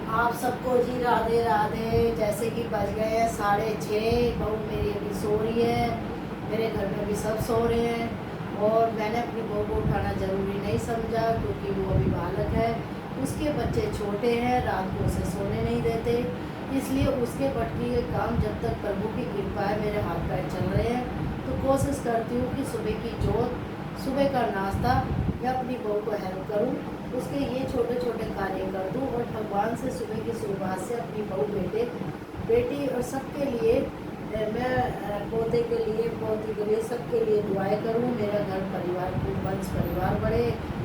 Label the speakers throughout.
Speaker 1: आप सबको जी राधे राधे। जैसे कि बज गए हैं 6:30। बहू मेरी अभी सो रही है, मेरे घर में भी सब सो रहे हैं। और मैंने अपनी बहू को उठाना ज़रूरी नहीं समझा क्योंकि वो अभी बालक है, उसके बच्चे छोटे हैं, रात को उसे सोने नहीं देते। इसलिए उसके पटकी के काम जब तक प्रभु की कृपा है मेरे हाथ पैर चल रहे हैं तो कोशिश करती हूँ कि सुबह की जोत, सुबह का नाश्ता या अपनी बहू को हेल्प करूँ, उसके ये छोटे छोटे कार्य कर दूँ और भगवान से सुबह की शुरुआत से अपनी बहू बेटे बेटी और सबके लिए मैं पोते के लिए पोती के लिए सबके लिए दुआएं करूँ। मेरा घर परिवार को वंश परिवार बढ़े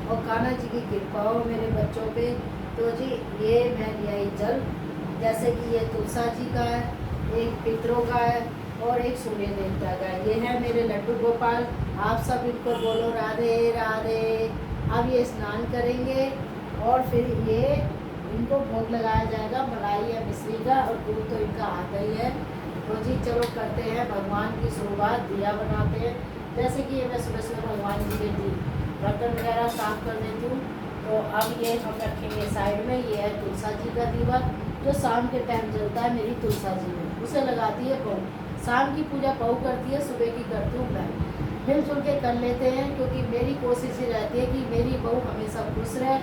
Speaker 1: और कान्हा जी की कृपा हो मेरे बच्चों पे। तो जी ये मैं ले आई जल, जैसे कि ये तुलसा जी का है, एक पितरों का है और एक सूर्य देवता का है। ये है मेरे लड्डू गोपाल। आप सब इनको बोलो राधे राधे। अब ये स्नान करेंगे और फिर ये इनको भोग लगाया जाएगा मलाई या मिश्री का, और दूध तो इनका आता ही है। तो जी चलो करते हैं भगवान की शुरुआत, दिया बनाते हैं। जैसे कि ये मैं सुबह सुबह भगवान जी के बर्तन वगैरह साफ कर देती हूँ। तो अब ये हम रखेंगे साइड में। ये है तुलसा जी का दीवा जो शाम के टाइम जलता है मेरी तुलसा जी में, उसे लगाती है बहू। शाम की पूजा बहू करती है, सुबह की करती हूँ मैं। मिलजुल के कर लेते हैं क्योंकि मेरी कोशिश ये रहती है कि मेरी बहू हमेशा खुश रहे।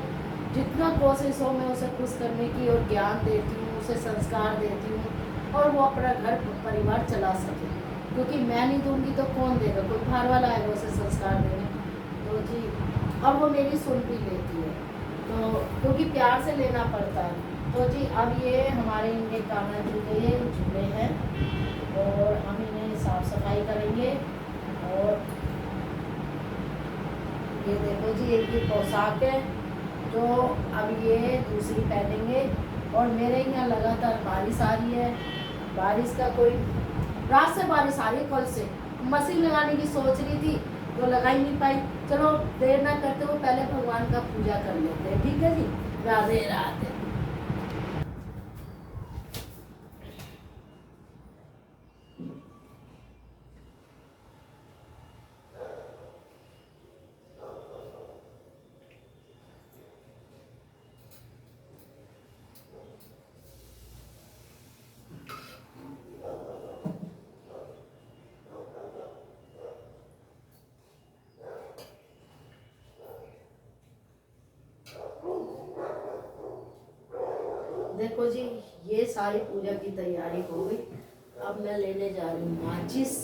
Speaker 1: जितना कोशिश हो मैं उसे खुश करने की और ज्ञान देती हूँ, उसे संस्कार देती हूँ और वो अपना घर परिवार चला सके। क्योंकि मैं नहीं दूंगी तो कौन देगा, कोई बाहर वाला आएगा उसे संस्कार देने। तो जी अब वो मेरी सुन भी लेती है, तो क्योंकि प्यार से लेना पड़ता है। तो जी अब ये हमारे इनके कान्हा जी के ये झूले हैं और हम इन्हें साफ सफाई करेंगे। और ये देखो जी एक ये पोशाक है जो अब ये दूसरी पहनेंगे। और मेरे यहाँ लगातार बारिश आ रही है, बारिश का कोई, रात से बारिश आ रही है, कल से मशीन लगाने की सोच रही थी तो लगा ही नहीं पाई। चलो देर ना करते हुए पहले भगवान का पूजा कर लेते हैं, ठीक है जी। राधे राधे। देखो जी ये सारी पूजा की तैयारी हो गई। अब मैं लेने जा रही हूँ माचिस,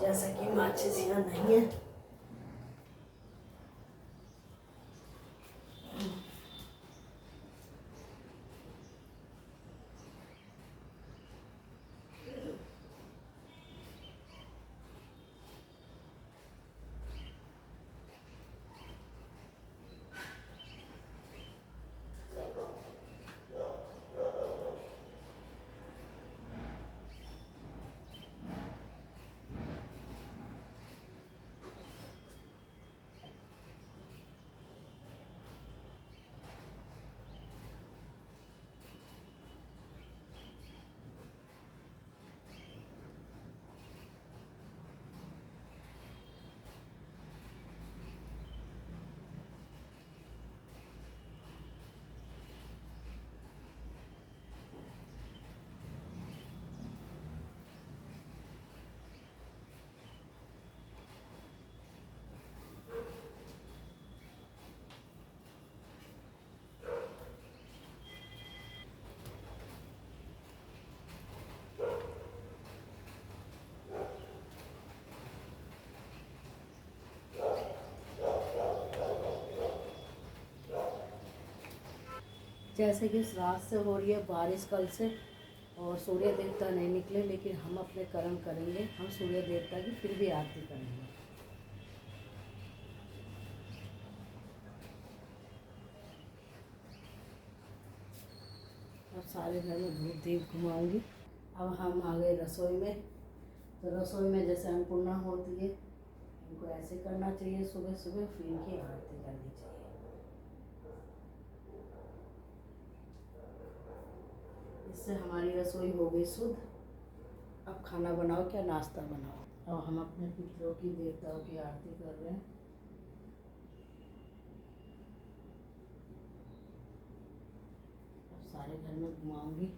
Speaker 1: जैसा कि माचिस यहाँ नहीं है। जैसे कि रात से हो रही है बारिश कल से, और सूर्य देवता नहीं निकले, लेकिन हम अपने कर्म करेंगे। हम सूर्य देवता की फिर भी आरती करेंगे। अब सारे घर में धूप दीप घुमाऊंगी। अब हम आ गए रसोई में। तो रसोई में जैसे अन्नपूर्णा होती है, इनको ऐसे करना चाहिए सुबह सुबह, फिर इनकी आरती करनी चाहिए। इससे हमारी रसोई हो गई शुद्ध। अब खाना बनाओ, क्या नाश्ता बनाओ। अब हम अपने पितरों की देवताओं की आरती कर रहे हैं। अब सारे घर में घुमाऊंगी।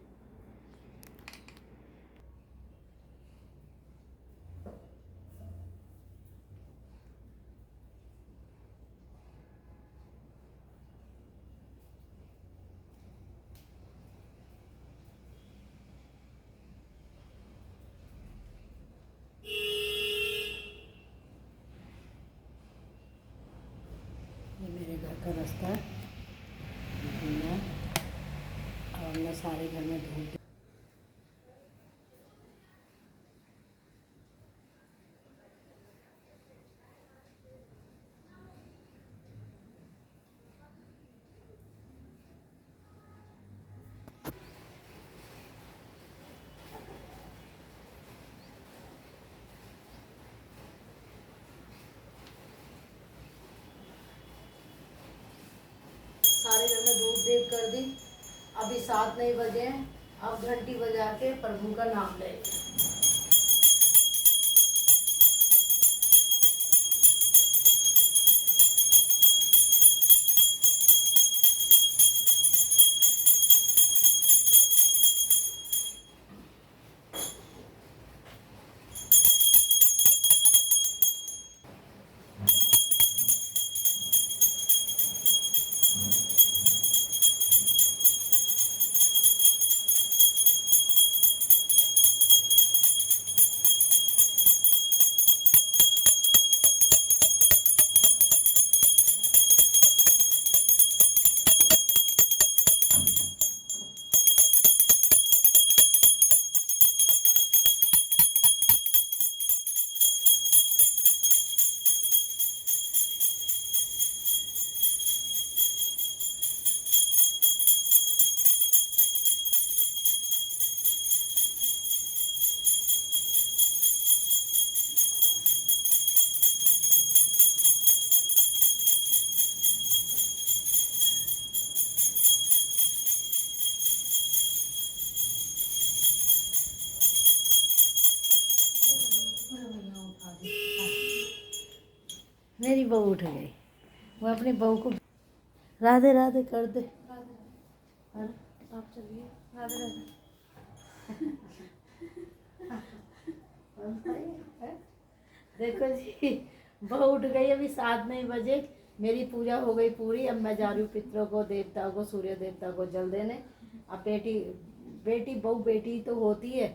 Speaker 1: ये मेरे घर का रास्ता है, और मैं सारे घर में धूप। सारे घर में धूप दीप कर दी। अभी 7 नहीं बजे हैं, अब घंटी बजा के प्रभु का नाम ले। मेरी बहू उठ गई, वो अपनी बहू को राधे राधे कर दे।
Speaker 2: आप चलिए, राधे राधे।
Speaker 1: देखो जी, बहू उठ गई, अभी 7 नहीं बजे। मेरी पूजा हो गई पूरी। अब मैं जा रही हूँ पितरों को, देवता को, सूर्य देवता को जल देने। अब बेटी बहू बेटी तो होती है,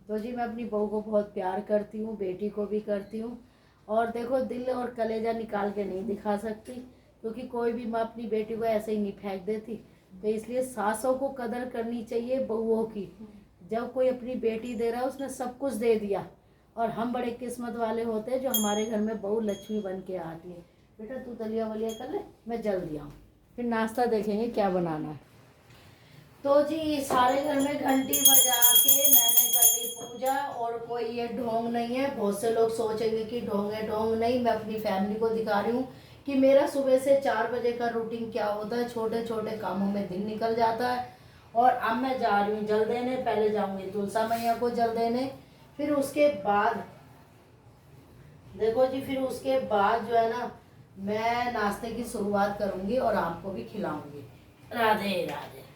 Speaker 1: तो जी मैं अपनी बहू को बहुत प्यार करती हूँ, बेटी को भी करती हूँ। और देखो, दिल और कलेजा निकाल के नहीं दिखा सकती, क्योंकि कोई भी माँ अपनी बेटी को ऐसे ही नहीं फेंक देती। तो इसलिए सासों को कदर करनी चाहिए बहुओं की। जब कोई अपनी बेटी दे रहा है, उसने सब कुछ दे दिया। और हम बड़े किस्मत वाले होते हैं जो हमारे घर में बहू लक्ष्मी बन के आती है। बेटा तू दलिया वलिया कर ले, मैं जल्दी आऊँ, फिर नाश्ता देखेंगे क्या बनाना है। तो जी सारे घर में घंटी बजा के मैंने कर ली पूजा। और कोई ये ढोंग नहीं है, बहुत से लोग सोचेंगे कि ढोंग है। ढोंग नहीं, मैं अपनी फैमिली को दिखा रही हूँ कि मेरा सुबह से 4 बजे का रूटीन क्या होता है। छोटे छोटे कामों में दिन निकल जाता है। और अब मैं जा रही हूँ जल देने। पहले जाऊँगी तुलसा मैया को जल देने, फिर उसके बाद देखो जी, फिर उसके बाद जो है ना, मैं नाश्ते की शुरुआत करूँगी और आपको भी खिलाऊँगी। राधे राधे।